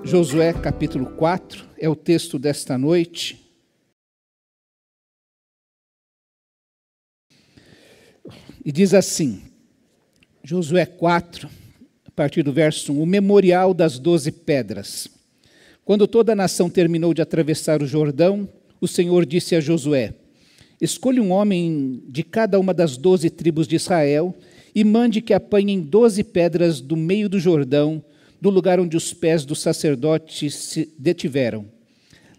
Josué capítulo 4 é o texto desta noite. E diz assim, Josué 4, a partir do verso 1, o memorial das 12 pedras. Quando toda a nação terminou de atravessar o Jordão, o Senhor disse a Josué, escolha um homem de cada uma das 12 tribos de Israel e mande que apanhem 12 pedras do meio do Jordão, do lugar onde os pés dos sacerdotes se detiveram.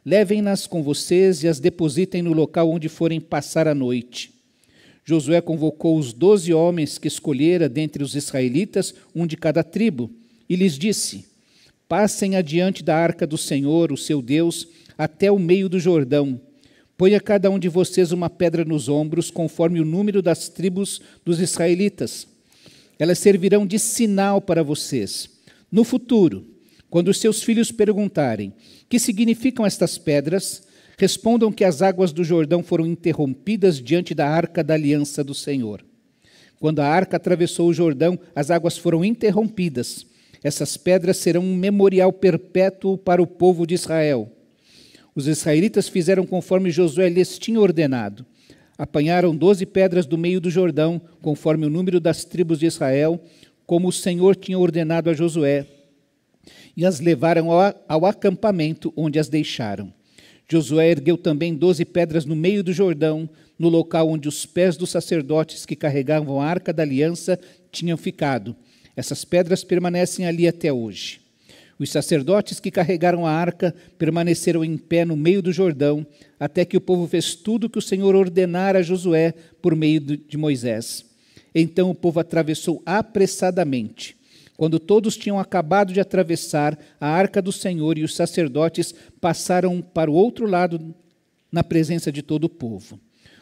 Levem-nas com vocês e as depositem no local onde forem passar a noite. Josué convocou os 12 homens que escolhera dentre os israelitas, um de cada tribo, e lhes disse, passem adiante da arca do Senhor, o seu Deus, até o meio do Jordão. Ponha cada um de vocês uma pedra nos ombros, conforme o número das tribos dos israelitas. Elas servirão de sinal para vocês. No futuro, quando os seus filhos perguntarem que significam estas pedras, respondam que as águas do Jordão foram interrompidas diante da arca da aliança do Senhor. Quando a arca atravessou o Jordão, as águas foram interrompidas. Essas pedras serão um memorial perpétuo para o povo de Israel. Os israelitas fizeram conforme Josué lhes tinha ordenado. Apanharam 12 pedras do meio do Jordão, conforme o número das tribos de Israel, como o Senhor tinha ordenado a Josué, e as levaram ao acampamento onde as deixaram. Josué ergueu também 12 pedras no meio do Jordão, no local onde os pés dos sacerdotes que carregavam a arca da aliança tinham ficado. Essas pedras permanecem ali até hoje. Os sacerdotes que carregaram a arca permaneceram em pé no meio do Jordão, até que o povo fez tudo o que o Senhor ordenara a Josué por meio de Moisés. Então o povo atravessou apressadamente. Quando todos tinham acabado de atravessar, a arca do Senhor e os sacerdotes passaram para o outro lado na presença de todo o povo.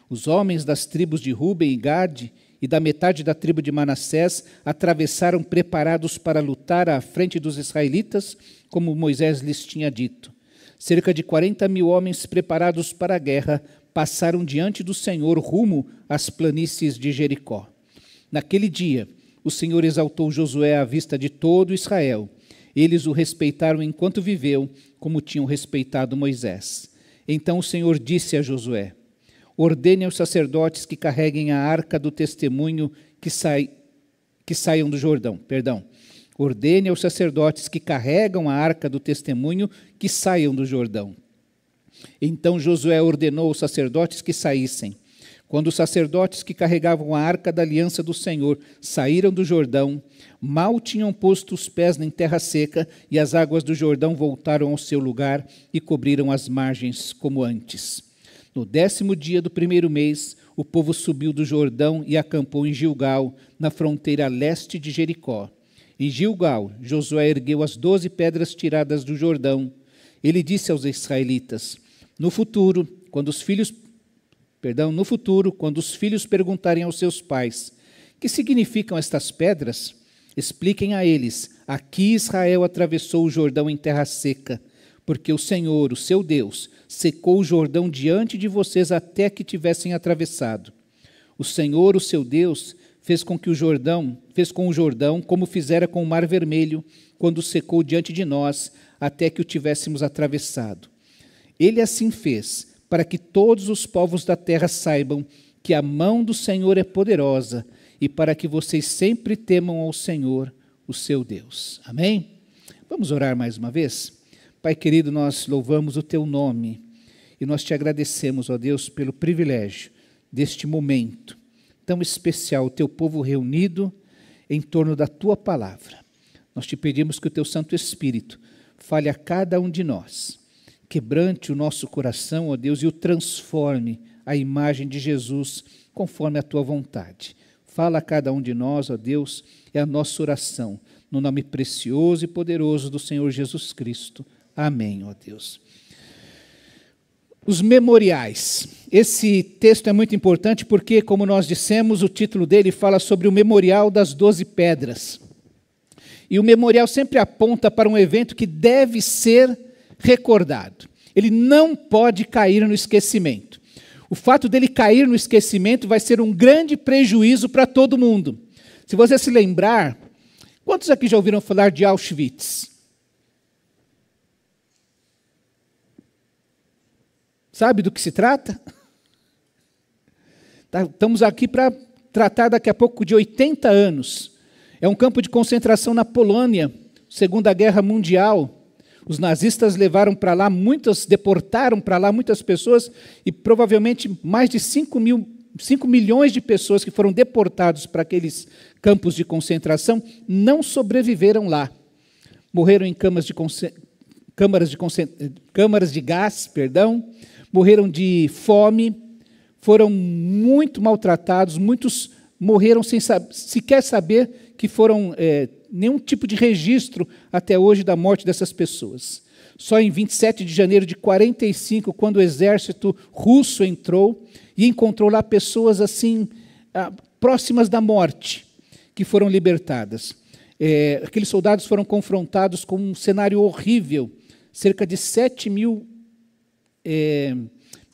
Os homens das tribos de Ruben e Gade e da metade da tribo de Manassés atravessaram preparados para lutar à frente dos israelitas, como Moisés lhes tinha dito. Cerca de 40.000 homens preparados para a guerra passaram diante do Senhor rumo às planícies de Jericó. Naquele dia, o Senhor exaltou Josué à vista de todo Israel. Eles o respeitaram enquanto viveu, como tinham respeitado Moisés. Então o Senhor disse a Josué, ordene aos sacerdotes que carreguem a arca do testemunho que saiam do Jordão. Ordene aos sacerdotes que carregam a arca do testemunho que saiam do Jordão. Então Josué ordenou aos sacerdotes que saíssem. Quando os sacerdotes que carregavam a arca da aliança do Senhor saíram do Jordão, mal tinham posto os pés em terra seca, e as águas do Jordão voltaram ao seu lugar e cobriram as margens como antes. No 10º dia do primeiro mês, o povo subiu do Jordão e acampou em Gilgal, na fronteira leste de Jericó. Em Gilgal, Josué ergueu as 12 pedras tiradas do Jordão. Ele disse aos israelitas, no futuro, quando os filhos perguntarem aos seus pais, que significam estas pedras? Expliquem a eles, aqui Israel atravessou o Jordão em terra seca, porque o Senhor, o seu Deus, secou o Jordão diante de vocês até que tivessem atravessado. O Senhor, o seu Deus, fez com o Jordão como fizera com o Mar Vermelho, quando secou diante de nós, até que o tivéssemos atravessado. Ele assim fez, para que todos os povos da terra saibam que a mão do Senhor é poderosa e para que vocês sempre temam ao Senhor, o seu Deus. Amém? Vamos orar mais uma vez? Pai querido, nós louvamos o teu nome e nós te agradecemos, ó Deus, pelo privilégio deste momento tão especial, o teu povo reunido em torno da tua palavra. Nós te pedimos que o teu Santo Espírito fale a cada um de nós, quebrante o nosso coração, ó Deus, e o transforme à imagem de Jesus, conforme a tua vontade. Fala a cada um de nós, ó Deus, é a nossa oração, no nome precioso e poderoso do Senhor Jesus Cristo. Amém, ó Deus. Os memoriais. Esse texto é muito importante porque, como nós dissemos, o título dele fala sobre o memorial das 12 pedras. E o memorial sempre aponta para um evento que deve ser recordado. Ele não pode cair no esquecimento. O fato dele cair no esquecimento vai ser um grande prejuízo para todo mundo. Se você se lembrar, quantos aqui já ouviram falar de Auschwitz? Sabe do que se trata? Estamos aqui para tratar daqui a pouco de 80 anos. É um campo de concentração na Polônia, Segunda Guerra Mundial. Os nazistas levaram para lá deportaram para lá muitas pessoas, e provavelmente mais de 5 milhões de pessoas que foram deportados para aqueles campos de concentração não sobreviveram lá. Morreram em câmaras de gás, morreram de fome, foram muito maltratados, muitos morreram sem sequer saber que foram nenhum tipo de registro até hoje da morte dessas pessoas. Só em 27 de janeiro de 1945, quando o exército russo entrou e encontrou lá pessoas assim próximas da morte, que foram libertadas. Aqueles soldados foram confrontados com um cenário horrível, cerca de 7 mil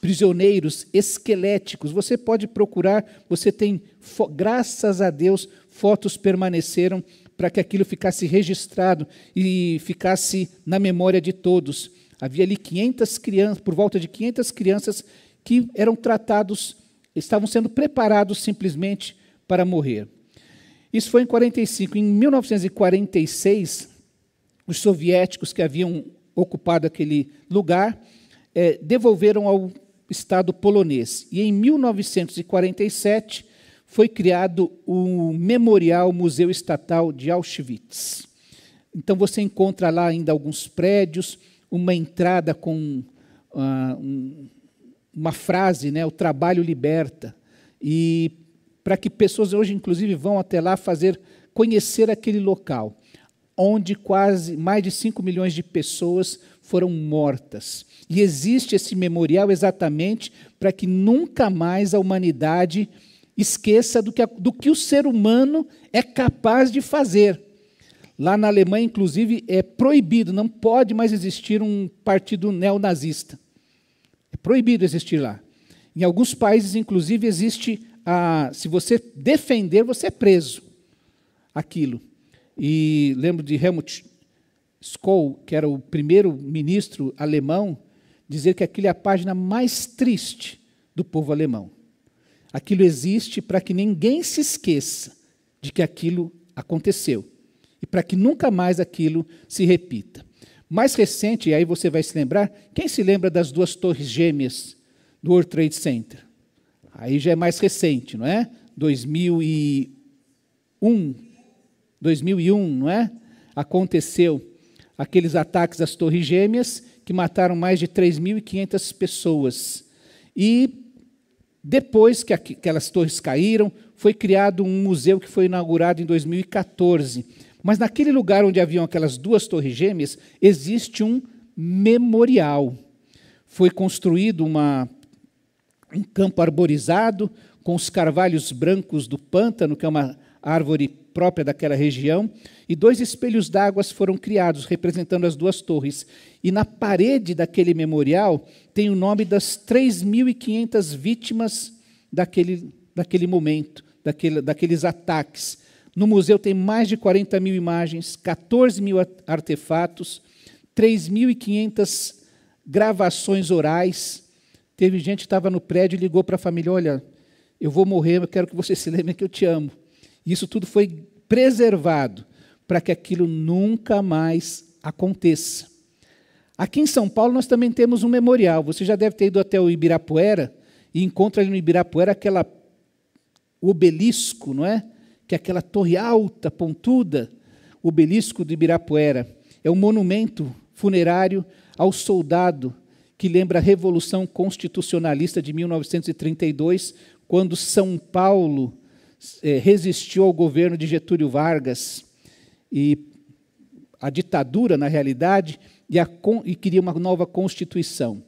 prisioneiros esqueléticos. Você pode procurar, você tem, graças a Deus, fotos permaneceram para que aquilo ficasse registrado e ficasse na memória de todos. Havia ali 500 crianças, por volta de 500 crianças que eram tratados, estavam sendo preparados simplesmente para morrer. Isso foi em 1945. Em 1946, os soviéticos que haviam ocupado aquele lugar devolveram ao Estado polonês. E em 1947 foi criado o Memorial Museu Estatal de Auschwitz. Então você encontra lá ainda alguns prédios, uma entrada com uma frase, né, o trabalho liberta, e para que pessoas hoje, inclusive, vão até lá conhecer aquele local, onde quase mais de 5 milhões de pessoas foram mortas. E existe esse memorial exatamente para que nunca mais a humanidade esqueça do que o ser humano é capaz de fazer. Lá na Alemanha, inclusive, é proibido, não pode mais existir um partido neonazista. É proibido existir lá. Em alguns países, inclusive, existe se você defender, você é preso. Aquilo. E lembro de Helmut Kohl, que era o primeiro ministro alemão, dizer que aquilo é a página mais triste do povo alemão. Aquilo existe para que ninguém se esqueça de que aquilo aconteceu e para que nunca mais aquilo se repita. Mais recente, e aí você vai se lembrar, quem se lembra das 2 torres gêmeas do World Trade Center? Aí já é mais recente, não é? 2001, não é? Aconteceu aqueles ataques às torres gêmeas que mataram mais de 3.500 pessoas. E depois que aquelas torres caíram, foi criado um museu que foi inaugurado em 2014. Mas naquele lugar onde haviam aquelas 2 torres gêmeas, existe um memorial. Foi construído um campo arborizado com os carvalhos brancos do pântano, que é uma árvore própria daquela região, e 2 espelhos d'água foram criados, representando as 2 torres. E na parede daquele memorial tem o nome das 3.500 vítimas daquele momento, daqueles ataques. No museu tem mais de 40 mil imagens, 14 mil artefatos, 3.500 gravações orais. Teve gente que estava no prédio e ligou para a família: olha, eu vou morrer, eu quero que você se lembre que eu te amo. E isso tudo foi preservado para que aquilo nunca mais aconteça. Aqui em São Paulo nós também temos um memorial. Você já deve ter ido até o Ibirapuera e encontra ali no Ibirapuera o obelisco, não é? Que é aquela torre alta, pontuda, o obelisco do Ibirapuera. É um monumento funerário ao soldado que lembra a Revolução Constitucionalista de 1932, quando São Paulo resistiu ao governo de Getúlio Vargas e a ditadura, na realidade, e queria uma nova Constituição.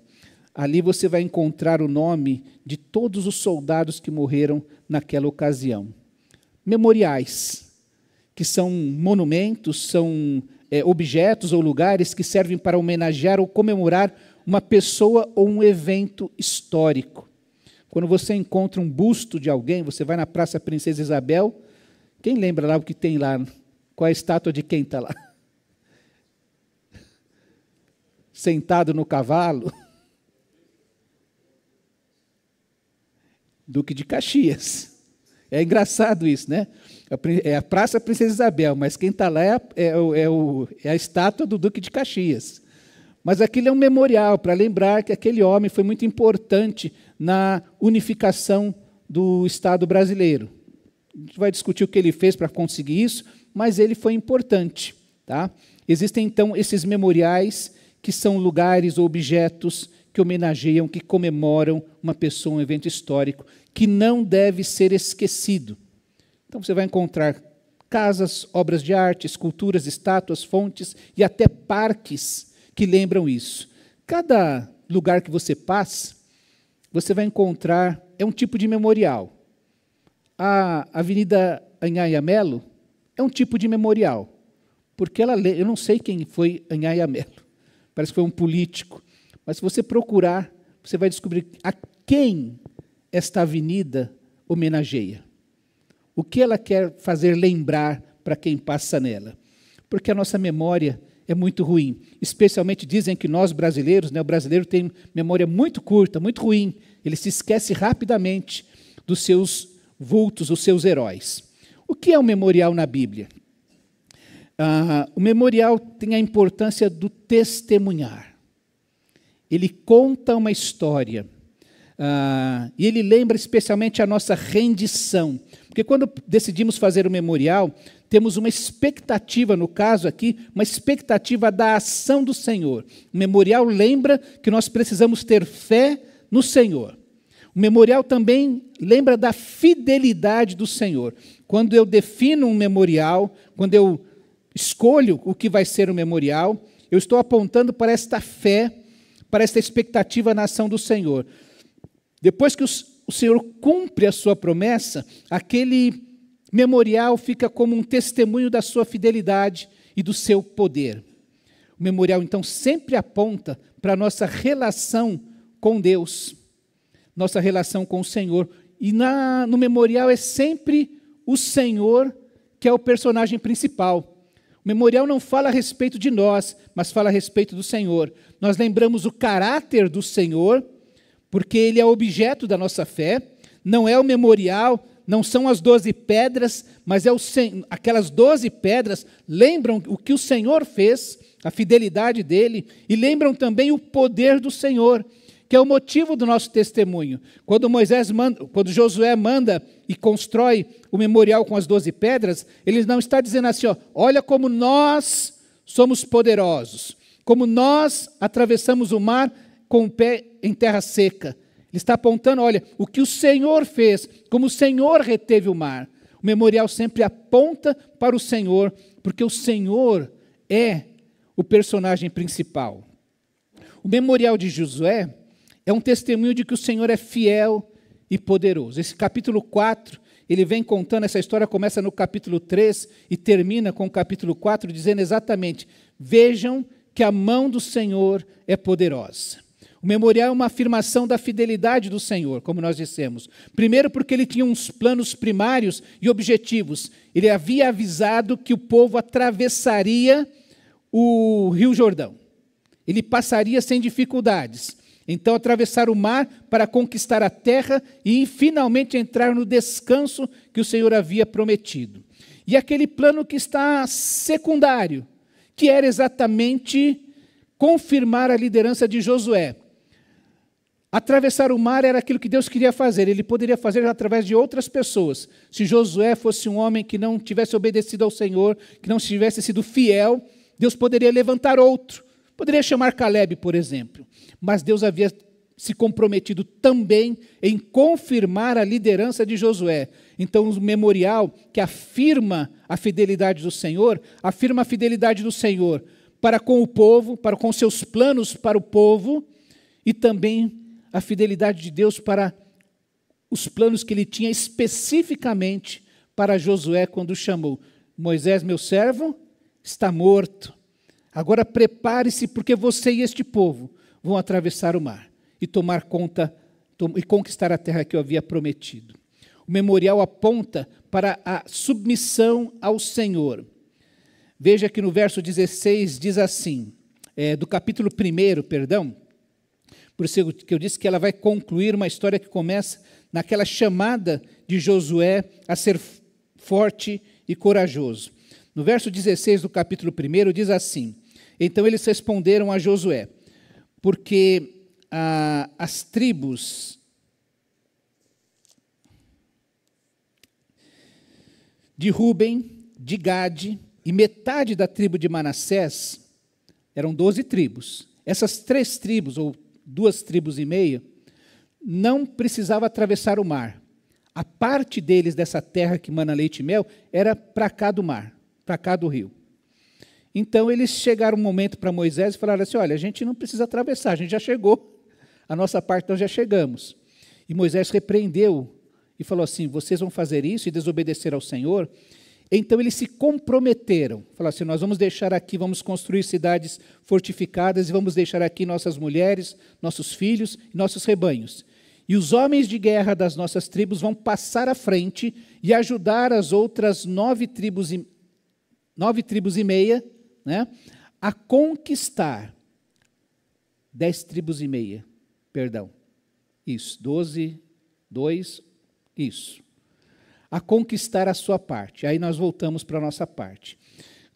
Ali você vai encontrar o nome de todos os soldados que morreram naquela ocasião. Memoriais, que são monumentos, são objetos ou lugares que servem para homenagear ou comemorar uma pessoa ou um evento histórico. Quando você encontra um busto de alguém, você vai na Praça Princesa Isabel, quem lembra lá o que tem lá? Qual é a estátua de quem está lá? Sentado no cavalo? Duque de Caxias. É engraçado isso, né? É a Praça Princesa Isabel, mas quem está lá é a estátua do Duque de Caxias. Mas aquilo é um memorial para lembrar que aquele homem foi muito importante na unificação do Estado brasileiro. A gente vai discutir o que ele fez para conseguir isso, mas ele foi importante. Tá? Existem, então, esses memoriais que são lugares ou objetos que homenageiam, que comemoram uma pessoa, um evento histórico, que não deve ser esquecido. Então, você vai encontrar casas, obras de arte, esculturas, estátuas, fontes e até parques que lembram isso. Cada lugar que você passa, você vai encontrar, é um tipo de memorial. A Avenida Anhaya Melo é um tipo de memorial, porque eu não sei quem foi Anhaya Melo, parece que foi um político, mas se você procurar, você vai descobrir a quem esta avenida homenageia. O que ela quer fazer lembrar para quem passa nela. Porque a nossa memória é muito ruim. Especialmente dizem que nós brasileiros, né, o brasileiro tem memória muito curta, muito ruim. Ele se esquece rapidamente dos seus vultos, os seus heróis. O que é um memorial na Bíblia? O memorial tem a importância do testemunhar. Ele conta uma história. E ele lembra especialmente a nossa rendição. Porque quando decidimos fazer o memorial, temos uma expectativa, no caso aqui, uma expectativa da ação do Senhor. O memorial lembra que nós precisamos ter fé no Senhor. O memorial também lembra da fidelidade do Senhor. Quando eu defino um memorial, quando eu escolho o que vai ser o memorial, eu estou apontando para esta fé, para esta expectativa na ação do Senhor. Depois que o Senhor cumpre a sua promessa, aquele memorial fica como um testemunho da sua fidelidade e do seu poder. O memorial, então, sempre aponta para a nossa relação com Deus, nossa relação com o Senhor. E no memorial é sempre o Senhor que é o personagem principal. O memorial não fala a respeito de nós, mas fala a respeito do Senhor. Nós lembramos o caráter do Senhor, porque Ele é objeto da nossa fé. Não é o memorial, não são as 12 pedras, mas aquelas 12 pedras lembram o que o Senhor fez, a fidelidade dEle, e lembram também o poder do Senhor, que é o motivo do nosso testemunho. Quando Josué manda e constrói o memorial com as 12 pedras, ele não está dizendo assim, olha como nós somos poderosos, como nós atravessamos o mar com o pé em terra seca. Ele está apontando, olha, o que o Senhor fez, como o Senhor reteve o mar. O memorial sempre aponta para o Senhor, porque o Senhor é o personagem principal. O memorial de Josué é um testemunho de que o Senhor é fiel e poderoso. Esse capítulo 4, ele vem contando, essa história começa no capítulo 3 e termina com o capítulo 4, dizendo exatamente, vejam que a mão do Senhor é poderosa. O memorial é uma afirmação da fidelidade do Senhor, como nós dissemos. Primeiro porque ele tinha uns planos primários e objetivos. Ele havia avisado que o povo atravessaria o Rio Jordão. Ele passaria sem dificuldades. Então, atravessar o mar para conquistar a terra e finalmente entrar no descanso que o Senhor havia prometido. E aquele plano que está secundário, que era exatamente confirmar a liderança de Josué. Atravessar o mar era aquilo que Deus queria fazer. Ele poderia fazer através de outras pessoas. Se Josué fosse um homem que não tivesse obedecido ao Senhor, que não tivesse sido fiel, Deus poderia levantar outro. Poderia chamar Caleb, por exemplo. Mas Deus havia se comprometido também em confirmar a liderança de Josué. Então, o memorial que afirma a fidelidade do Senhor, afirma a fidelidade do Senhor para com o povo, para com seus planos para o povo, e também a fidelidade de Deus para os planos que ele tinha especificamente para Josué quando chamou. Moisés, meu servo, está morto. Agora prepare-se, porque você e este povo vão atravessar o mar e tomar conta e conquistar a terra que eu havia prometido. O memorial aponta para a submissão ao Senhor. Veja que no verso 16 diz assim, do capítulo 1, por isso que eu disse que ela vai concluir uma história que começa naquela chamada de Josué a ser forte e corajoso. No verso 16 do capítulo 1 diz assim: então eles responderam a Josué, porque as tribos de Ruben, de Gade e metade da tribo de Manassés, eram 12 tribos. Essas 3 tribos, ou 2 tribos e meia, não precisavam atravessar o mar. A parte deles dessa terra que mana leite e mel era para cá do mar, para cá do rio. Então eles chegaram um momento para Moisés e falaram assim: olha, a gente não precisa atravessar, a gente já chegou, a nossa parte nós já chegamos. E Moisés repreendeu e falou assim: vocês vão fazer isso e desobedecer ao Senhor? Então eles se comprometeram, falaram assim: nós vamos deixar aqui, vamos construir cidades fortificadas e vamos deixar aqui nossas mulheres, nossos filhos e nossos rebanhos. E os homens de guerra das nossas tribos vão passar à frente e ajudar as outras 9 tribos e meia, né, a conquistar 10 tribos e meia, perdão, isso, 12, 2, isso, a conquistar a sua parte. Aí nós voltamos para a nossa parte.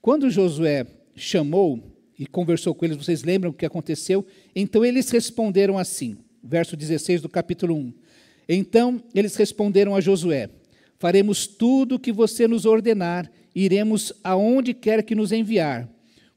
Quando Josué chamou e conversou com eles, vocês lembram o que aconteceu? Então eles responderam assim, verso 16 do capítulo 1. Então eles responderam a Josué: faremos tudo o que você nos ordenar, iremos aonde quer que nos enviar.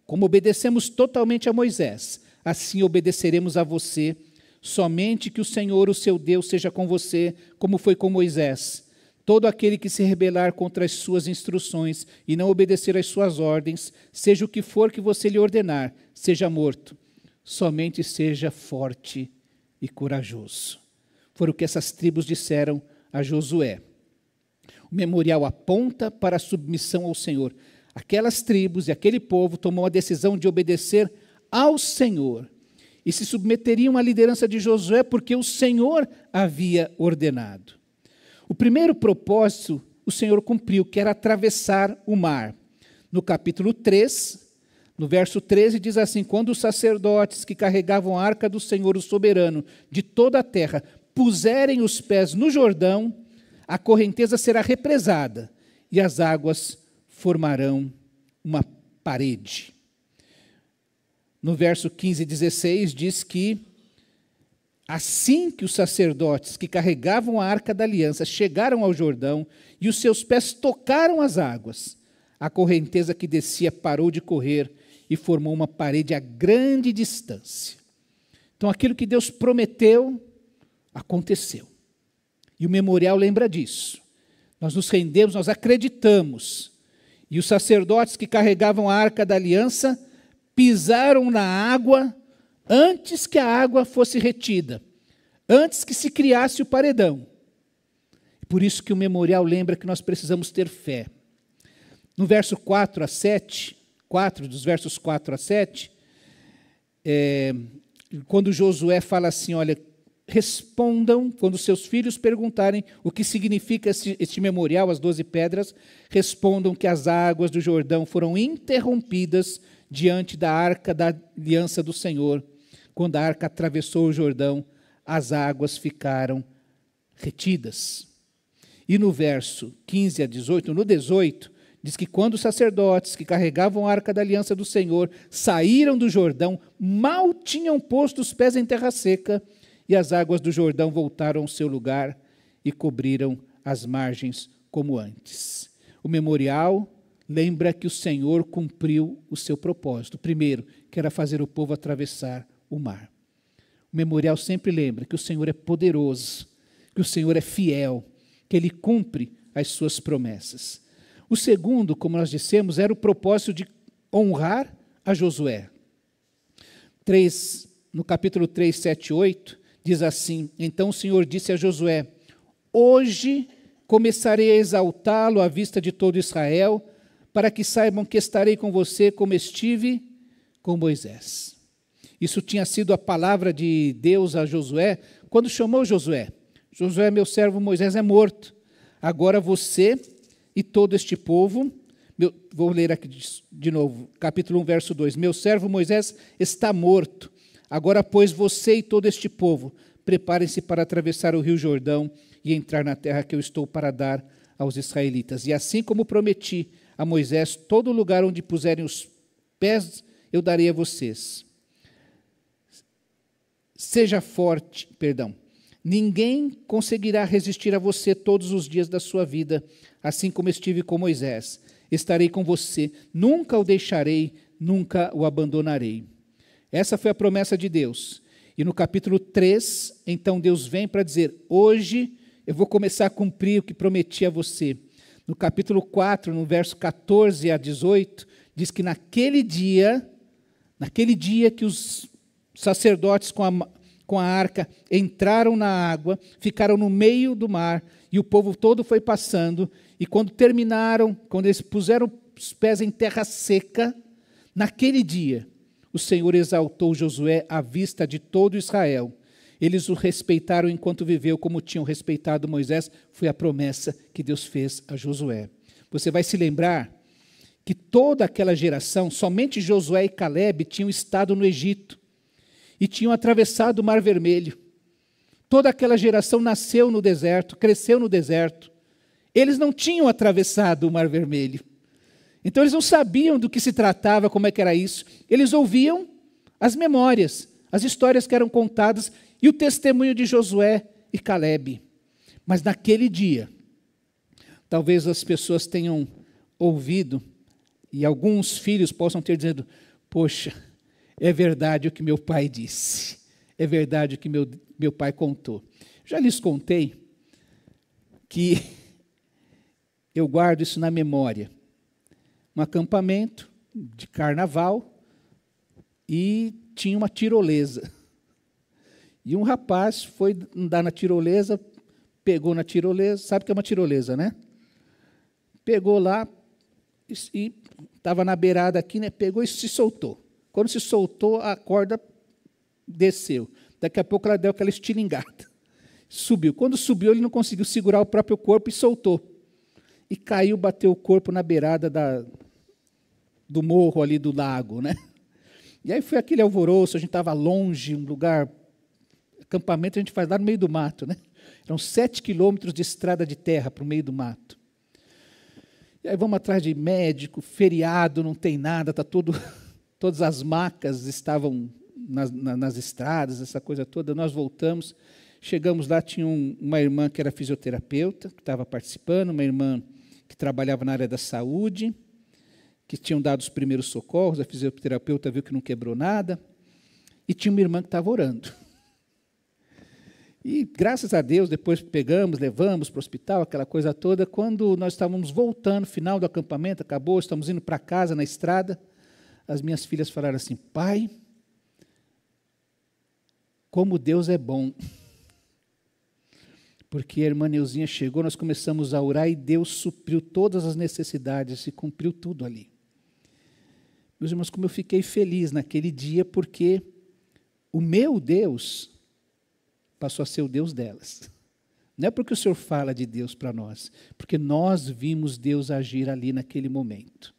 Como obedecemos totalmente a Moisés, assim obedeceremos a você. Somente que o Senhor, o seu Deus, seja com você, como foi com Moisés. Todo aquele que se rebelar contra as suas instruções e não obedecer às suas ordens, seja o que for que você lhe ordenar, seja morto. Somente seja forte e corajoso. Foi o que essas tribos disseram a Josué. O memorial aponta para a submissão ao Senhor. Aquelas tribos e aquele povo tomou a decisão de obedecer ao Senhor e se submeteriam à liderança de Josué porque o Senhor havia ordenado. O primeiro propósito o Senhor cumpriu, que era atravessar o mar. No capítulo 3, no verso 13, diz assim: quando os sacerdotes que carregavam a arca do Senhor, o soberano, de toda a terra, puserem os pés no Jordão, a correnteza será represada e as águas formarão uma parede. No verso 15 e 16 diz que assim que os sacerdotes que carregavam a arca da aliança chegaram ao Jordão e os seus pés tocaram as águas, a correnteza que descia parou de correr e formou uma parede a grande distância. Então aquilo que Deus prometeu aconteceu. E o memorial lembra disso. Nós nos rendemos, nós acreditamos. E os sacerdotes que carregavam a arca da aliança pisaram na água antes que a água fosse retida, antes que se criasse o paredão. Por isso que o memorial lembra que nós precisamos ter fé. No verso 4 a 7, 4 dos versos 4 a 7, quando Josué fala assim, olha, respondam, quando seus filhos perguntarem o que significa este memorial, as 12 pedras, respondam que as águas do Jordão foram interrompidas diante da arca da aliança do Senhor. Quando a arca atravessou o Jordão, as águas ficaram retidas. E no verso 15 a 18, no 18, diz que quando os sacerdotes que carregavam a arca da aliança do Senhor saíram do Jordão, mal tinham posto os pés em terra seca, e as águas do Jordão voltaram ao seu lugar e cobriram as margens como antes. O memorial lembra que o Senhor cumpriu o seu propósito. Primeiro, que era fazer o povo atravessar o mar. O memorial sempre lembra que o Senhor é poderoso, que o Senhor é fiel, que Ele cumpre as suas promessas. O segundo, como nós dissemos, era o propósito de honrar a Josué. No capítulo 3, 7 e 8, diz assim: então o Senhor disse a Josué: hoje começarei a exaltá-lo à vista de todo Israel, para que saibam que estarei com você como estive com Moisés. Isso tinha sido a palavra de Deus a Josué, quando chamou Josué. Josué, meu servo Moisés é morto. Agora você e todo este povo, vou ler aqui de novo, capítulo 1, verso 2. Meu servo Moisés está morto. Agora, pois, você e todo este povo, preparem-se para atravessar o rio Jordão e entrar na terra que eu estou para dar aos israelitas. E assim como prometi a Moisés, todo lugar onde puserem os pés, eu darei a vocês. Seja forte, ninguém conseguirá resistir a você todos os dias da sua vida, assim como estive com Moisés. Estarei com você, nunca o deixarei, nunca o abandonarei. Essa foi a promessa de Deus. E no capítulo 3, então Deus vem para dizer, hoje eu vou começar a cumprir o que prometi a você. No capítulo 4, no verso 14 a 18, diz que naquele dia que os sacerdotes com a arca entraram na água, ficaram no meio do mar, e o povo todo foi passando, e quando terminaram, quando eles puseram os pés em terra seca, naquele dia, o Senhor exaltou Josué à vista de todo Israel. Eles o respeitaram enquanto viveu, como tinham respeitado Moisés. Foi a promessa que Deus fez a Josué. Você vai se lembrar que toda aquela geração, somente Josué e Caleb tinham estado no Egito e tinham atravessado o Mar Vermelho. Toda aquela geração nasceu no deserto, cresceu no deserto. Eles não tinham atravessado o Mar Vermelho. Então eles não sabiam do que se tratava, como é que era isso. Eles ouviam as memórias, as histórias que eram contadas e o testemunho de Josué e Caleb. Mas naquele dia, talvez as pessoas tenham ouvido e alguns filhos possam ter dito, poxa, é verdade o que meu pai disse, é verdade o que meu pai contou. Já lhes contei que eu guardo isso na memória. Um acampamento de carnaval e tinha uma tirolesa. E um rapaz foi andar na tirolesa, pegou na tirolesa, sabe o que é uma tirolesa, né? Pegou lá e estava na beirada aqui, né? Pegou e se soltou. Quando se soltou, a corda desceu. Daqui a pouco ela deu aquela estilingada. Subiu. Quando subiu, ele não conseguiu segurar o próprio corpo e soltou. E caiu, bateu o corpo na beirada do morro ali do lago, né? E aí foi aquele alvoroço, a gente estava longe, um lugar, acampamento a gente faz lá no meio do mato, né? Eram 7 quilômetros de estrada de terra para o meio do mato. E aí vamos atrás de médico, feriado, não tem nada, todas as macas estavam nas estradas, essa coisa toda. Nós voltamos, chegamos lá, tinha uma irmã que era fisioterapeuta, que estava participando, uma irmã que trabalhava na área da saúde, que tinham dado os primeiros socorros, a fisioterapeuta viu que não quebrou nada, e tinha uma irmã que estava orando. E, graças a Deus, depois pegamos, levamos para o hospital, aquela coisa toda. Quando nós estávamos voltando, final do acampamento, acabou, estamos indo para casa, na estrada, as minhas filhas falaram assim, pai, como Deus é bom. Porque a irmã Neuzinha chegou, nós começamos a orar e Deus supriu todas as necessidades e cumpriu tudo ali. Meus irmãos, como eu fiquei feliz naquele dia, porque o meu Deus passou a ser o Deus delas. Não é porque o Senhor fala de Deus para nós, porque nós vimos Deus agir ali naquele momento.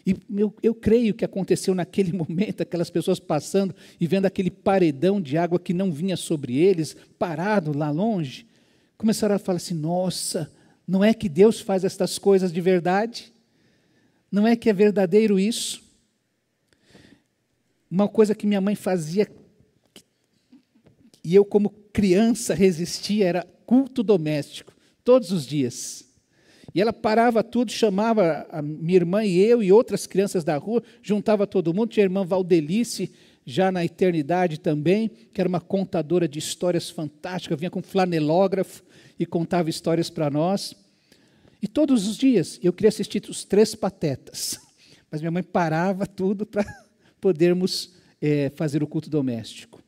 E eu creio que aconteceu naquele momento, aquelas pessoas passando e vendo aquele paredão de água que não vinha sobre eles, parado lá longe, começaram a falar assim, nossa, não é que Deus faz estas coisas de verdade? Não é que é verdadeiro isso? Uma coisa que minha mãe fazia, e eu como criança resistia, era culto doméstico, todos os dias. E ela parava tudo, chamava a minha irmã e eu e outras crianças da rua, juntava todo mundo, tinha a irmã Valdelice, já na eternidade também, que era uma contadora de histórias fantásticas, vinha com flanelógrafo e contava histórias para nós. E todos os dias eu queria assistir os 3 Patetas, mas minha mãe parava tudo para podermos fazer o culto doméstico.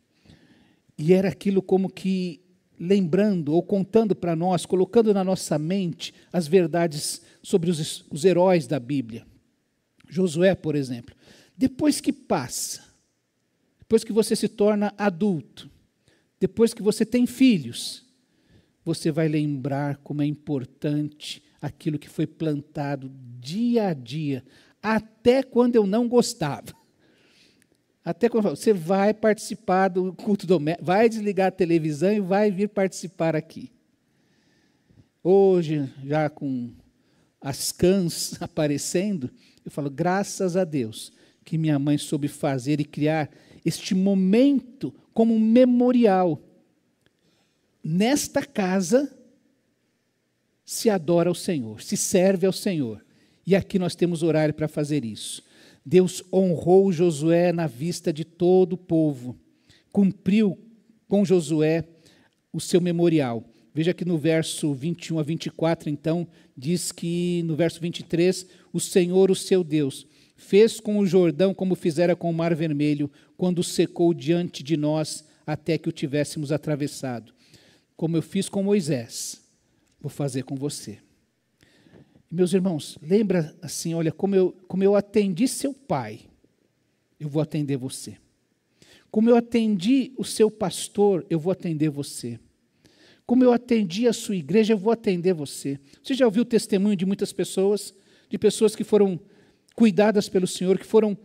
E era aquilo como que lembrando ou contando para nós, colocando na nossa mente as verdades sobre os heróis da Bíblia. Josué, por exemplo, depois que passa, depois que você se torna adulto, depois que você tem filhos, você vai lembrar como é importante aquilo que foi plantado dia a dia, até quando eu não gostava. Até quando você vai participar do culto doméstico, vai desligar a televisão e vai vir participar aqui. hoje, já com as cãs aparecendo, eu falo, graças a Deus, que minha mãe soube fazer e criar este momento como um memorial. Nesta casa se adora ao Senhor, se serve ao Senhor. E aqui nós temos horário para fazer isso. Deus honrou Josué na vista de todo o povo. Cumpriu com Josué o seu memorial. Veja que no verso 21 a 24, então, diz que no verso 23, o Senhor, o seu Deus, fez com o Jordão como fizera com o Mar Vermelho, quando secou diante de nós até que o tivéssemos atravessado. Como eu fiz com Moisés, vou fazer com você. Meus irmãos, lembra assim, olha, como eu atendi seu pai, eu vou atender você. Como eu atendi o seu pastor, eu vou atender você. Como eu atendi a sua igreja, eu vou atender você. Você já ouviu o testemunho de muitas pessoas, de pessoas que foram cuidadas pelo Senhor, que foram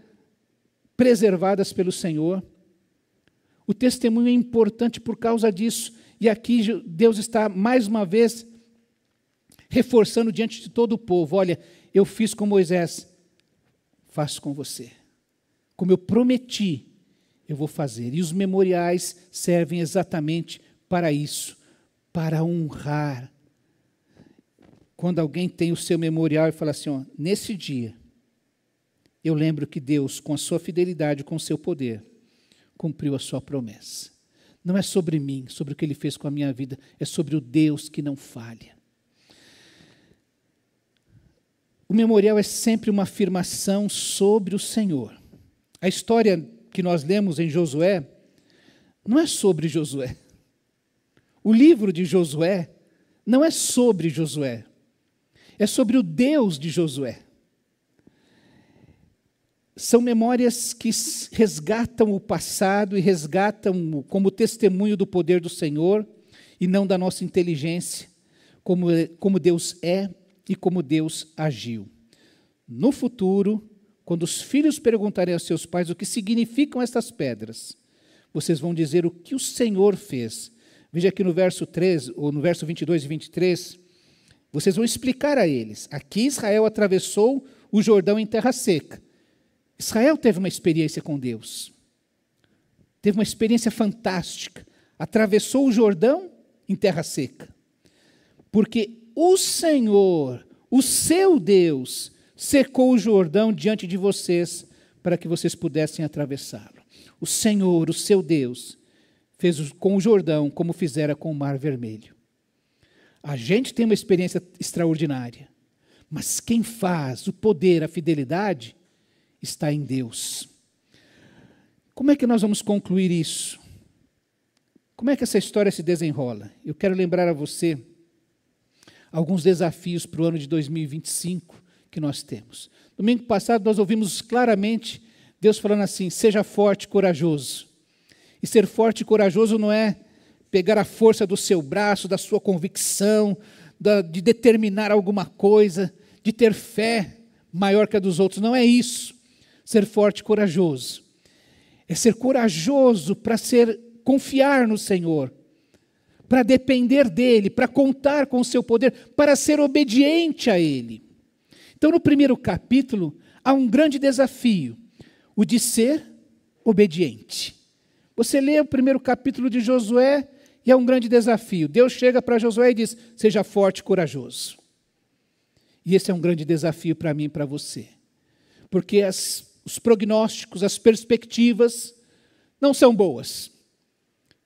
preservadas pelo Senhor? O testemunho é importante por causa disso. E aqui Deus está, mais uma vez, reforçando diante de todo o povo. Olha, eu fiz com Moisés, faço com você. Como eu prometi, eu vou fazer. E os memoriais servem exatamente para isso, para honrar. Quando alguém tem o seu memorial e fala assim, ó, nesse dia, eu lembro que Deus, com a sua fidelidade, com o seu poder, cumpriu a sua promessa. Não é sobre mim, sobre o que Ele fez com a minha vida, é sobre o Deus que não falha. O memorial é sempre uma afirmação sobre o Senhor. A história que nós lemos em Josué não é sobre Josué. O livro de Josué não é sobre Josué. É sobre o Deus de Josué. São memórias que resgatam o passado e resgatam como testemunho do poder do Senhor e não da nossa inteligência, como Deus é e como Deus agiu. No futuro, quando os filhos perguntarem aos seus pais o que significam estas pedras, vocês vão dizer o que o Senhor fez. Veja aqui no verso 3, ou no verso 22 e 23, vocês vão explicar a eles. Aqui Israel atravessou o Jordão em terra seca. Israel teve uma experiência com Deus. Teve uma experiência fantástica. Atravessou o Jordão em terra seca. Porque o Senhor, o seu Deus, secou o Jordão diante de vocês para que vocês pudessem atravessá-lo. O Senhor, o seu Deus, fez com o Jordão como fizera com o Mar Vermelho. A gente tem uma experiência extraordinária, mas quem faz o poder, a fidelidade, está em Deus. Como é que nós vamos concluir isso? Como é que essa história se desenrola? Eu quero lembrar a você alguns desafios para o ano de 2025 que nós temos. Domingo passado nós ouvimos claramente Deus falando assim, seja forte e corajoso. E ser forte e corajoso não é pegar a força do seu braço, da sua convicção, de determinar alguma coisa, de ter fé maior que a dos outros. Não é isso. Ser forte e corajoso. É ser corajoso para confiar no Senhor, para depender dEle, para contar com o seu poder, para ser obediente a Ele. Então, no primeiro capítulo, há um grande desafio, o de ser obediente. Você lê o primeiro capítulo de Josué e é um grande desafio. Deus chega para Josué e diz, seja forte e corajoso. E esse é um grande desafio para mim e para você. Porque os prognósticos, as perspectivas não são boas.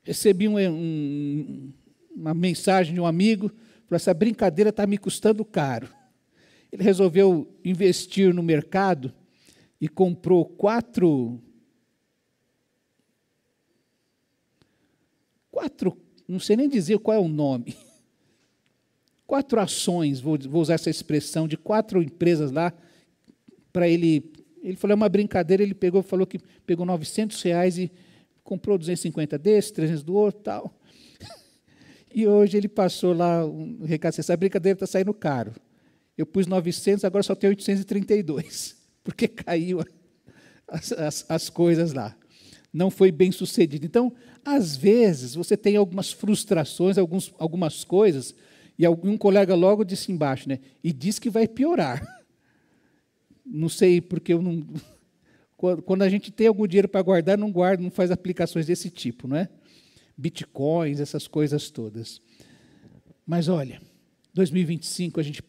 Recebi uma mensagem de um amigo, falou, essa brincadeira está me custando caro. Ele resolveu investir no mercado e comprou 4, não sei nem dizer qual é o nome, 4 ações, vou usar essa expressão, de 4 empresas lá, para ele falou, é uma brincadeira, ele falou que pegou R$900 e comprou 250 desse, 300 do outro, tal. E hoje ele passou lá um recado, essa brincadeira está saindo caro. Eu pus 900, agora só tem 832, porque caiu as coisas lá. Não foi bem sucedido. Então, às vezes, você tem algumas frustrações, algumas coisas, E um colega logo disse embaixo, né? E diz que vai piorar. Não sei, porque eu não... Quando a gente tem algum dinheiro para guardar, não guarda, não faz aplicações desse tipo, não é? Bitcoins, essas coisas todas. Mas olha, 2025 a gente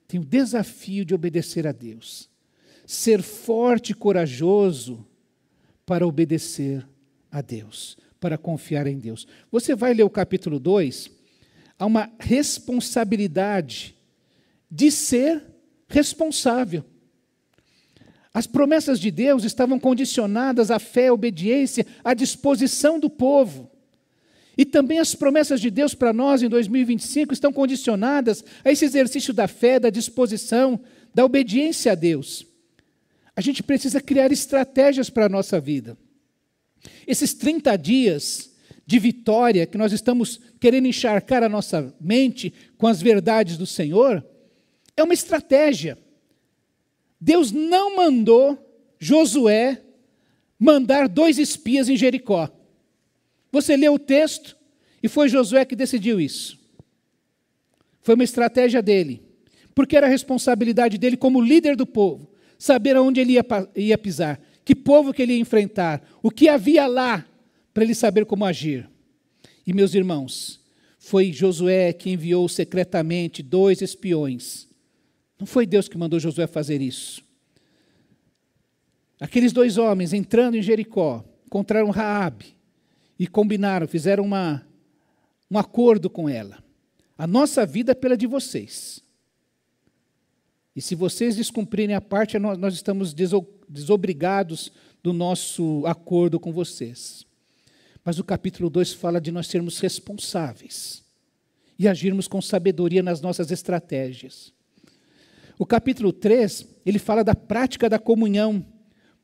tem o desafio de obedecer a Deus. Ser forte e corajoso para obedecer a Deus, para confiar em Deus. Você vai ler o capítulo 2, há uma responsabilidade de ser responsável. As promessas de Deus estavam condicionadas à fé, à obediência, à disposição do povo. E também as promessas de Deus para nós em 2025 estão condicionadas a esse exercício da fé, da disposição, da obediência a Deus. A gente precisa criar estratégias para a nossa vida. Esses 30 dias de vitória que nós estamos querendo encharcar a nossa mente com as verdades do Senhor, é uma estratégia. Deus não mandou Josué mandar 2 espias em Jericó. Você leu o texto e foi Josué que decidiu isso. Foi uma estratégia dele, porque era a responsabilidade dele como líder do povo, saber aonde ele ia pisar, que povo que ele ia enfrentar, o que havia lá, para ele saber como agir. E, meus irmãos, foi Josué que enviou secretamente 2 espiões. Não foi Deus que mandou Josué fazer isso. Aqueles 2 homens entrando em Jericó, encontraram Raabe e combinaram, fizeram um acordo com ela. A nossa vida é pela de vocês. E se vocês descumprirem a parte, nós estamos desobrigados do nosso acordo com vocês. Mas o capítulo 2 fala de nós sermos responsáveis e agirmos com sabedoria nas nossas estratégias. O capítulo 3, ele fala da prática da comunhão,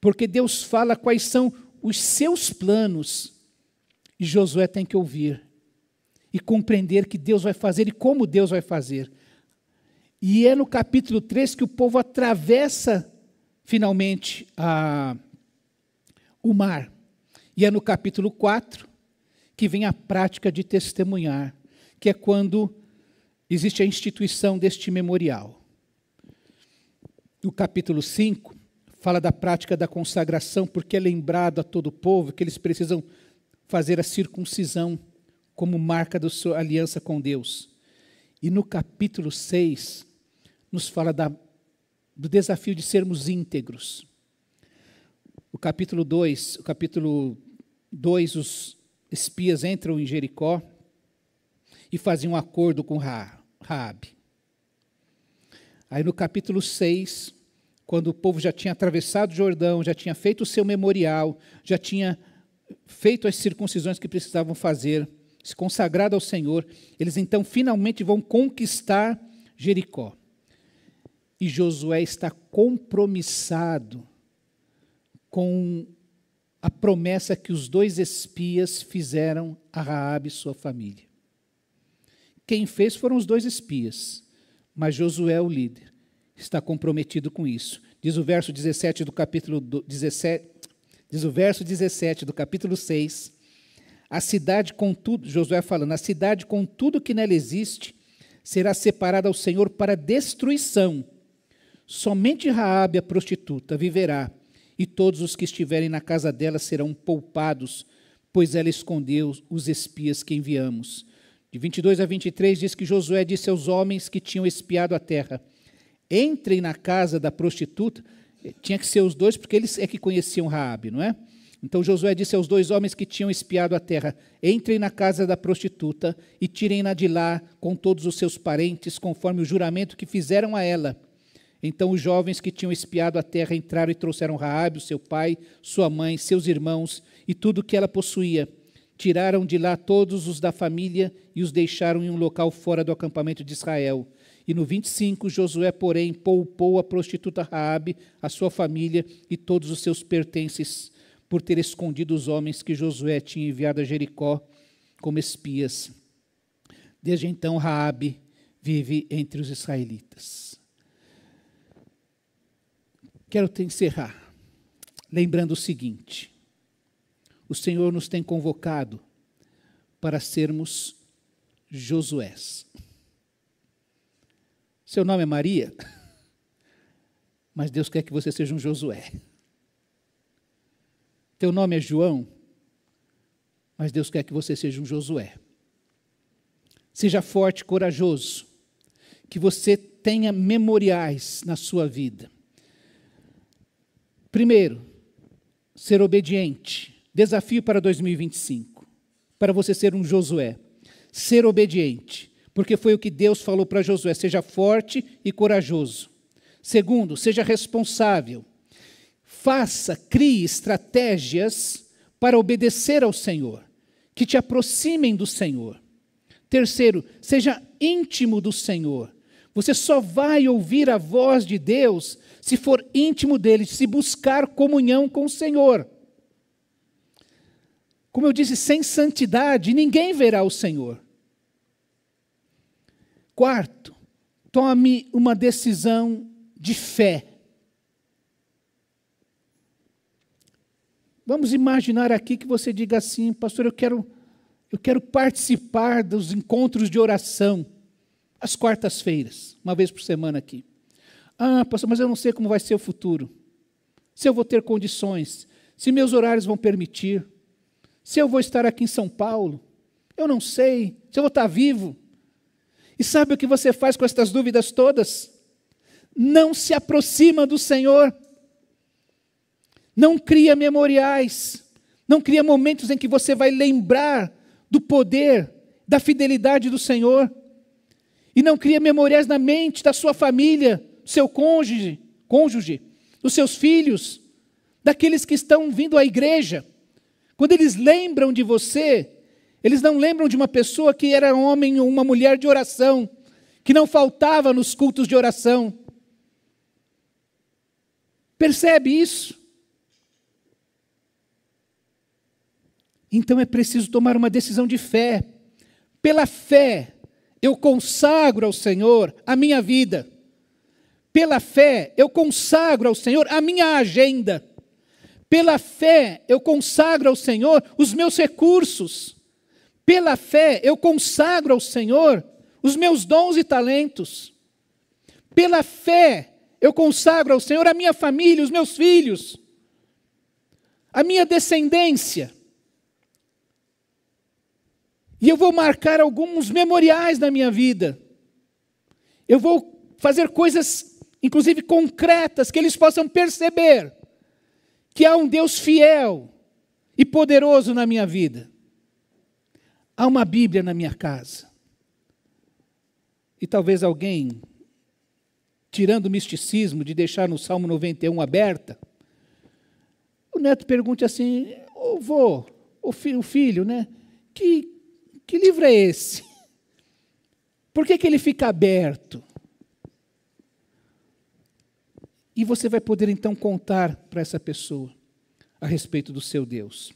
porque Deus fala quais são os seus planos, e Josué tem que ouvir e compreender que Deus vai fazer e como Deus vai fazer. E é no capítulo 3 que o povo atravessa finalmente o mar. E é no capítulo 4 que vem a prática de testemunhar, que é quando existe a instituição deste memorial. O capítulo 5 fala da prática da consagração, porque é lembrado a todo o povo que eles precisam fazer a circuncisão como marca da sua aliança com Deus. E no capítulo 6, nos fala do desafio de sermos íntegros. O capítulo 2, os espias entram em Jericó e fazem um acordo com Raabe. Aí no capítulo 6, quando o povo já tinha atravessado o Jordão, já tinha feito o seu memorial, já tinha feito as circuncisões que precisavam fazer, se consagrado ao Senhor, eles então finalmente vão conquistar Jericó. E Josué está compromissado com a promessa que os 2 espias fizeram a Raabe e sua família. Quem fez foram os 2 espias, mas Josué, o líder, está comprometido com isso. Diz o verso 17 do capítulo 17, diz o verso 17 do capítulo 6, a cidade com tudo, Josué falando, a cidade com tudo que nela existe será separada ao Senhor para destruição. Somente Raabe, a prostituta, viverá, e todos os que estiverem na casa dela serão poupados, pois ela escondeu os espias que enviamos. De 22 a 23 diz que Josué disse aos homens que tinham espiado a terra, entrem na casa da prostituta, tinha que ser os 2, porque eles é que conheciam Raabe, não é? Então Josué disse aos 2 homens que tinham espiado a terra, entrem na casa da prostituta e tirem-na de lá com todos os seus parentes, conforme o juramento que fizeram a ela. Então os jovens que tinham espiado a terra entraram e trouxeram Raabe, seu pai, sua mãe, seus irmãos e tudo o que ela possuía. Tiraram de lá todos os da família e os deixaram em um local fora do acampamento de Israel. E no 25, Josué, porém, poupou a prostituta Raabe, a sua família e todos os seus pertences, por ter escondido os homens que Josué tinha enviado a Jericó como espias. Desde então, Raabe vive entre os israelitas. Quero te encerrar lembrando o seguinte: o Senhor nos tem convocado para sermos Josués. Seu nome é Maria, mas Deus quer que você seja um Josué. Teu nome é João, mas Deus quer que você seja um Josué. Seja forte e corajoso, que você tenha memoriais na sua vida. Primeiro, ser obediente. Desafio para 2025, para você ser um Josué. Ser obediente, porque foi o que Deus falou para Josué, seja forte e corajoso. Segundo, seja responsável. Crie estratégias para obedecer ao Senhor, que te aproximem do Senhor. Terceiro, seja íntimo do Senhor. Você só vai ouvir a voz de Deus se for íntimo dele, se buscar comunhão com o Senhor. Como eu disse, sem santidade ninguém verá o Senhor. Quarto, tome uma decisão de fé. Vamos imaginar aqui que você diga assim, pastor, eu quero participar dos encontros de oração, às quartas-feiras, uma vez por semana aqui. Ah, pastor, mas eu não sei como vai ser o futuro. Se eu vou ter condições, se meus horários vão permitir, se eu vou estar aqui em São Paulo, eu não sei, se eu vou estar vivo. E sabe o que você faz com estas dúvidas todas? Não se aproxima do Senhor. Não cria memoriais. Não cria momentos em que você vai lembrar do poder, da fidelidade do Senhor. E não cria memoriais na mente da sua família, do seu cônjuge, dos seus filhos, daqueles que estão vindo à igreja. Quando eles lembram de você, eles não lembram de uma pessoa que era um homem ou uma mulher de oração, que não faltava nos cultos de oração. Percebe isso? Então é preciso tomar uma decisão de fé. Pela fé, eu consagro ao Senhor a minha vida. Pela fé, eu consagro ao Senhor a minha agenda. Pela fé, eu consagro ao Senhor os meus recursos. Pela fé, eu consagro ao Senhor os meus dons e talentos. Pela fé, eu consagro ao Senhor a minha família, os meus filhos, a minha descendência. E eu vou marcar alguns memoriais na minha vida. Eu vou fazer coisas, inclusive concretas, que eles possam perceber que há um Deus fiel e poderoso na minha vida. Há uma Bíblia na minha casa. E talvez alguém, tirando o misticismo de deixar no Salmo 91 aberta, o neto pergunte assim, ô vô, o filho, né? Que livro é esse? Por que ele fica aberto? E você vai poder então contar para essa pessoa a respeito do seu Deus.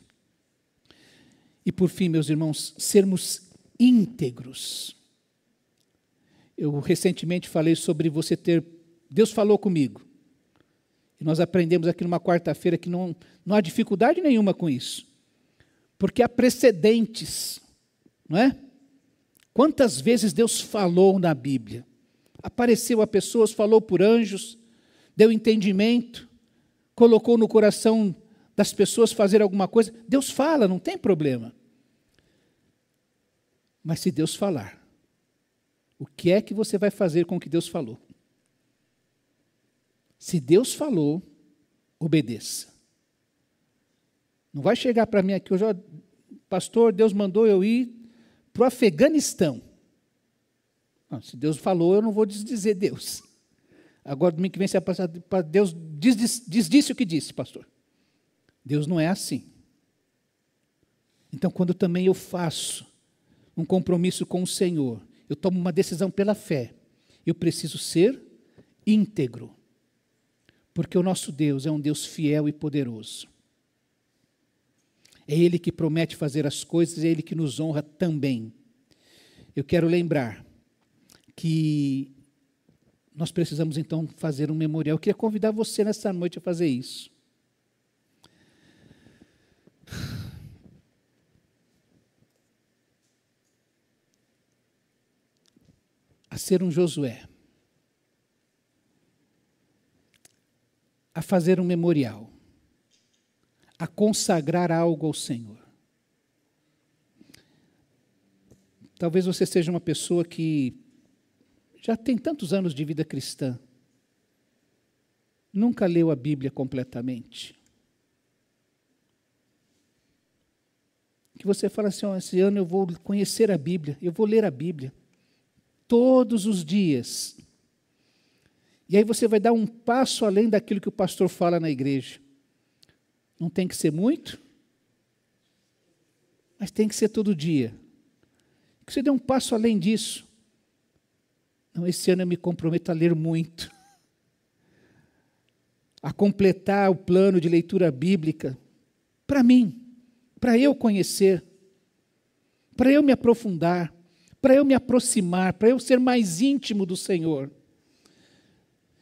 E por fim, meus irmãos, sermos íntegros. Eu recentemente falei sobre você ter... Deus falou comigo. E nós aprendemos aqui numa quarta-feira que não há dificuldade nenhuma com isso. Porque há precedentes, não é? Quantas vezes Deus falou na Bíblia? Apareceu a pessoas, falou por anjos, deu entendimento, colocou no coração das pessoas fazer alguma coisa. Deus fala, não tem problema. Mas se Deus falar, o que é que você vai fazer com o que Deus falou? Se Deus falou, obedeça. Não vai chegar para mim aqui hoje, pastor, Deus mandou eu ir para o Afeganistão. Não, se Deus falou, eu não vou desdizer Deus. Agora, domingo que vem, você vai passar para Deus, disse o que disse, pastor. Deus não é assim. Então, quando também eu faço um compromisso com o Senhor, eu tomo uma decisão pela fé, eu preciso ser íntegro, porque o nosso Deus é um Deus fiel e poderoso. É Ele que promete fazer as coisas, é Ele que nos honra também. Eu quero lembrar que nós precisamos então fazer um memorial. Eu queria convidar você nessa noite a fazer isso. A ser um Josué. a fazer um memorial, a consagrar algo ao Senhor. Talvez você seja uma pessoa que já tem tantos anos de vida cristã, nunca leu a Bíblia completamente. Que você fala assim, esse ano eu vou conhecer a Bíblia, eu vou ler a Bíblia, todos os dias. E aí você vai dar um passo além daquilo que o pastor fala na igreja. Não tem que ser muito, mas tem que ser todo dia. Que você dê um passo além disso. Não, esse ano eu me comprometo a ler muito, a completar o plano de leitura bíblica, para mim, para eu conhecer, para eu me aprofundar, para eu me aproximar, para eu ser mais íntimo do Senhor.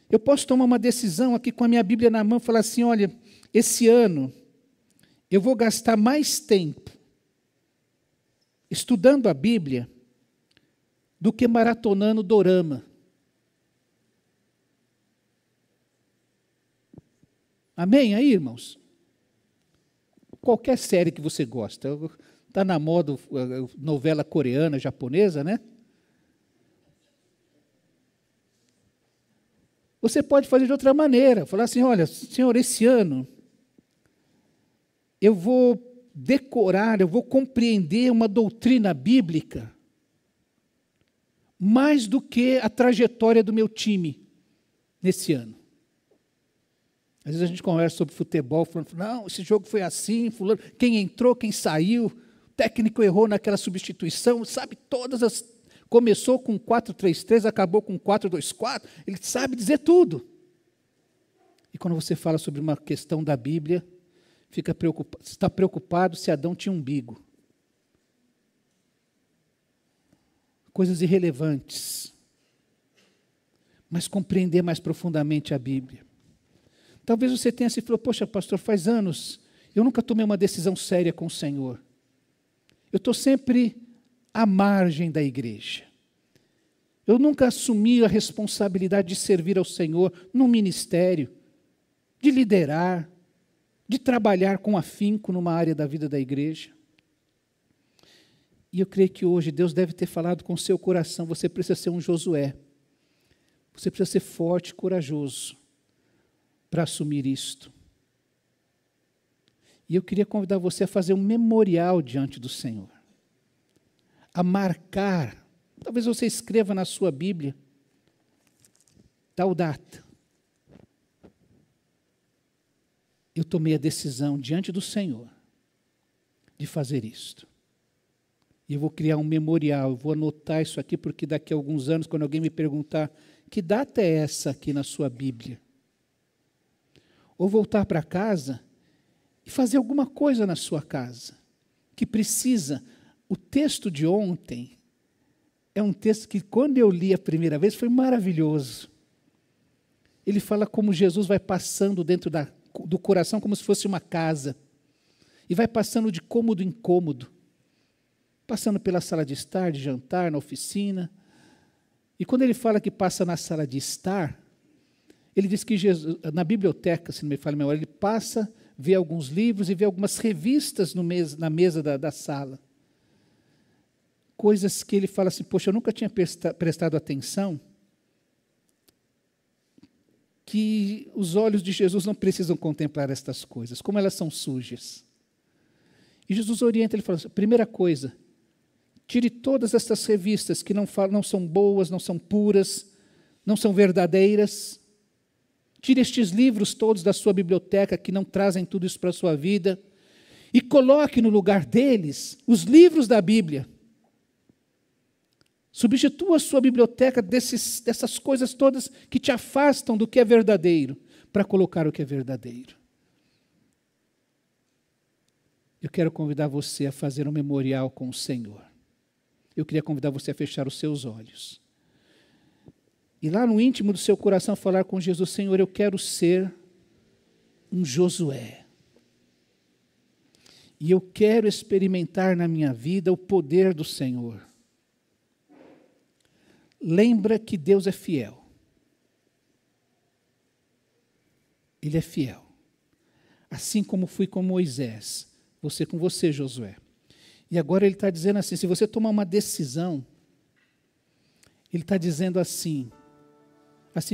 Eu posso tomar uma decisão aqui com a minha Bíblia na mão e falar assim, olha, esse ano eu vou gastar mais tempo estudando a Bíblia do que maratonando dorama. Amém aí, irmãos? Qualquer série que você gosta. Está na moda novela coreana, japonesa, né? Você pode fazer de outra maneira. Falar assim, olha, Senhor, esse ano eu vou decorar, eu vou compreender uma doutrina bíblica mais do que a trajetória do meu time nesse ano. Às vezes a gente conversa sobre futebol, falando, não, esse jogo foi assim, fulano, quem entrou, quem saiu, o técnico errou naquela substituição, sabe todas as... Começou com 4-3-3, acabou com 4-2-4, ele sabe dizer tudo. E quando você fala sobre uma questão da Bíblia, está preocupado se Adão tinha umbigo. Coisas irrelevantes. Mas compreender mais profundamente a Bíblia. Talvez você tenha se falado, poxa, pastor, faz anos, eu nunca tomei uma decisão séria com o Senhor. Eu estou sempre à margem da igreja. Eu nunca assumi a responsabilidade de servir ao Senhor no ministério, de liderar, de trabalhar com afinco numa área da vida da igreja. E eu creio que hoje Deus deve ter falado com o seu coração, você precisa ser um Josué. Você precisa ser forte e corajoso para assumir isto. E eu queria convidar você a fazer um memorial diante do Senhor. A marcar, talvez você escreva na sua Bíblia, tal data. Eu tomei a decisão diante do Senhor de fazer isto. E eu vou criar um memorial, eu vou anotar isso aqui, porque daqui a alguns anos, quando alguém me perguntar, que data é essa aqui na sua Bíblia? Ou voltar para casa e fazer alguma coisa na sua casa, que precisa. O texto de ontem é um texto que, quando eu li a primeira vez, foi maravilhoso. Ele fala como Jesus vai passando dentro do coração, como se fosse uma casa, e vai passando de cômodo em cômodo, passando pela sala de estar, de jantar, na oficina. E quando ele fala que passa na sala de estar, ele diz que Jesus, na biblioteca, se não me falha a memória, ele passa, vê alguns livros e vê algumas revistas na mesa da sala. Coisas que ele fala assim, poxa, eu nunca tinha prestado atenção, que os olhos de Jesus não precisam contemplar estas coisas, como elas são sujas. E Jesus orienta, ele fala assim, primeira coisa, tire todas estas revistas que não são boas, não são puras, não são verdadeiras. Tire estes livros todos da sua biblioteca que não trazem tudo isso para a sua vida e coloque no lugar deles os livros da Bíblia. Substitua a sua biblioteca dessas coisas todas que te afastam do que é verdadeiro, para colocar o que é verdadeiro. Eu quero convidar você a fazer um memorial com o Senhor. Eu queria convidar você a fechar os seus olhos. E lá no íntimo do seu coração falar com Jesus, Senhor, eu quero ser um Josué. E eu quero experimentar na minha vida o poder do Senhor. Lembra que Deus é fiel. Ele é fiel. Assim como fui com Moisés, você com você, Josué. E agora ele está dizendo assim, se você tomar uma decisão, ele está dizendo assim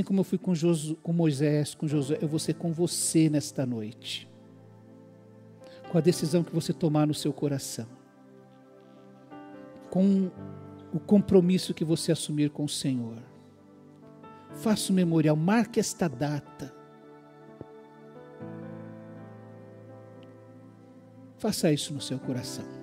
como eu fui com Moisés, com Josué, eu vou ser com você nesta noite. Com a decisão que você tomar no seu coração. Com o compromisso que você assumir com o Senhor. Faça um memorial, marque esta data. Faça isso no seu coração.